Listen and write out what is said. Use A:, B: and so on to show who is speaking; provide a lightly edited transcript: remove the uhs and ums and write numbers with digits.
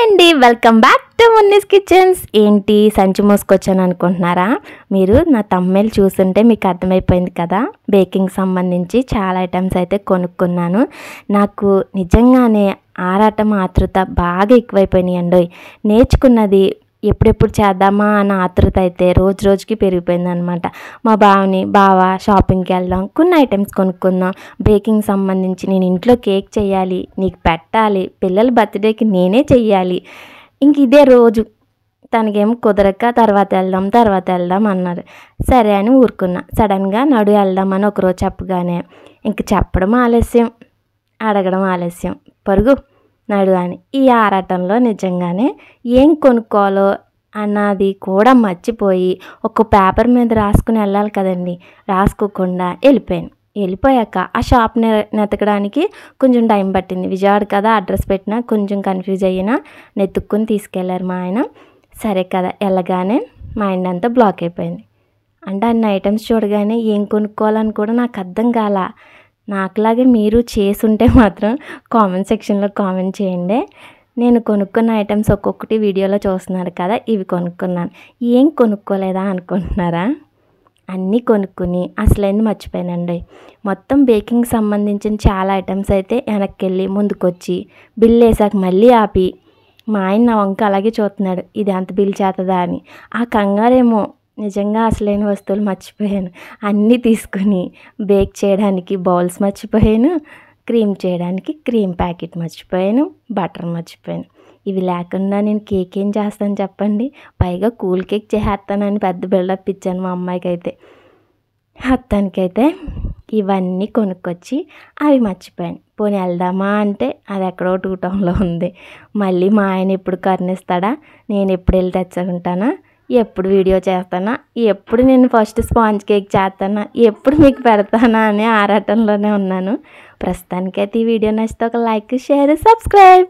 A: అండి, welcome back to మున్నీస్ kitchens. ఏంటి సంచి మోసుకొచ్చాను అనుకుంటున్నారా? మీరు నా తమ్ముళ్ళు చూస్తుంటే మీకు అర్థమైపోయింది కదా. బేకింగ్ సంబంధించి చాలా ఐటమ్స్ అయితే కొనుక్కున్నాను. నాకు నిజంగానే ఆరాటం ఆతృత బాగా ఎక్కువైపోయినాయండి. నేర్చుకున్నది ఎప్పుడెప్పుడు చేద్దామా అన్న ఆతృత అయితే రోజు రోజుకి పెరిగిపోయింది అనమాట. మా బావ షాపింగ్కి వెళ్దాం, కొన్ని ఐటమ్స్ కొనుక్కుందాం, బేకింగ్ సంబంధించి నేను ఇంట్లో కేక్ చేయాలి, నీకు పెట్టాలి, పిల్లల బర్త్డేకి నేనే చెయ్యాలి, ఇంక ఇదే రోజు. తనకేమో కుదరక తర్వాత వెళ్దాం అన్నారు. సరే అని ఊరుకున్నా. సడన్గా నడు వెళ్దామని ఒకరోజు చెప్పగానే ఇంక చెప్పడం ఆలస్యం, అడగడం ఆలస్యం, పరుగు నడు అని. ఈ ఆరాటంలో నిజంగానే ఏం కొనుక్కోవాలో అన్నది కూడా మర్చిపోయి ఒక పేపర్ మీద రాసుకుని వెళ్ళాలి కదండి, రాసుకోకుండా వెళ్ళిపోయాక ఆ షాప్ని నెతకడానికి కొంచెం టైం పట్టింది. విజయవాడ కదా, అడ్రస్ పెట్టినా కొంచెం కన్ఫ్యూజ్ అయినా నెతుక్కుని తీసుకెళ్లారు మా ఆయన. సరే కదా, వెళ్ళగానే మైండ్ అంతా బ్లాక్ అయిపోయింది. అంటే అన్ని ఐటమ్స్ చూడగానే ఏం కొనుక్కోవాలని కూడా నాకు అర్థం కాల. నాకులాగే మీరు చేసుంటే మాత్రం కామెంట్ సెక్షన్లో కామెంట్ చేయండి. నేను కొనుక్కున్న ఐటమ్స్ ఒక్కొక్కటి వీడియోలో చూస్తున్నారు కదా, ఇవి కొనుక్కున్నాను. ఏం కొనుక్కోలేదా అనుకుంటున్నారా? అన్నీ కొనుక్కుని అసలైంది మర్చిపోయానండి. మొత్తం బేకింగ్ సంబంధించిన చాలా ఐటమ్స్ అయితే వెనక్కి వెళ్ళి ముందుకొచ్చి బిల్ వేసాక మళ్ళీ ఆపి మా ఆయన నా వంక అలాగే చూస్తున్నాడు, ఇది అంత బిల్ చేస్తుందా అని. ఆ కంగారేమో నిజంగా అసలైన వస్తువులు మర్చిపోయాను. అన్నీ తీసుకుని బేక్ చేయడానికి బౌల్స్ మర్చిపోయాను, క్రీమ్ చేయడానికి క్రీమ్ ప్యాకెట్ మర్చిపోయాను, బటర్ మర్చిపోయాను. ఇవి లేకుండా నేను కేక్ ఏం చేస్తాను చెప్పండి? పైగా కూల్ కేక్ చేసేస్తానని పెద్ద బిల్డప్ ఇచ్చాను మా అమ్మాయికి అయితే. అత్తానికైతే ఇవన్నీ కొనుక్కొచ్చి అవి మర్చిపోయాను. పోనీ వెళ్దామా అంటే అది ఎక్కడో టూ టౌన్లో ఉంది. మళ్ళీ మా ఆయన ఎప్పుడు కరుణిస్తాడా, నేను ఎప్పుడు వెళ్ళి తెచ్చుకుంటానా, ఎప్పుడు వీడియో చేస్తానా, ఎప్పుడు నేను ఫస్ట్ స్పాంజ్ కేక్ చేస్తానా, ఎప్పుడు మీకు పెడతానా అనే ఆరాటంలోనే ఉన్నాను. ప్రస్తుతానికైతే ఈ వీడియో నచ్చితే ఒక లైక్, షేర్, సబ్స్క్రైబ్.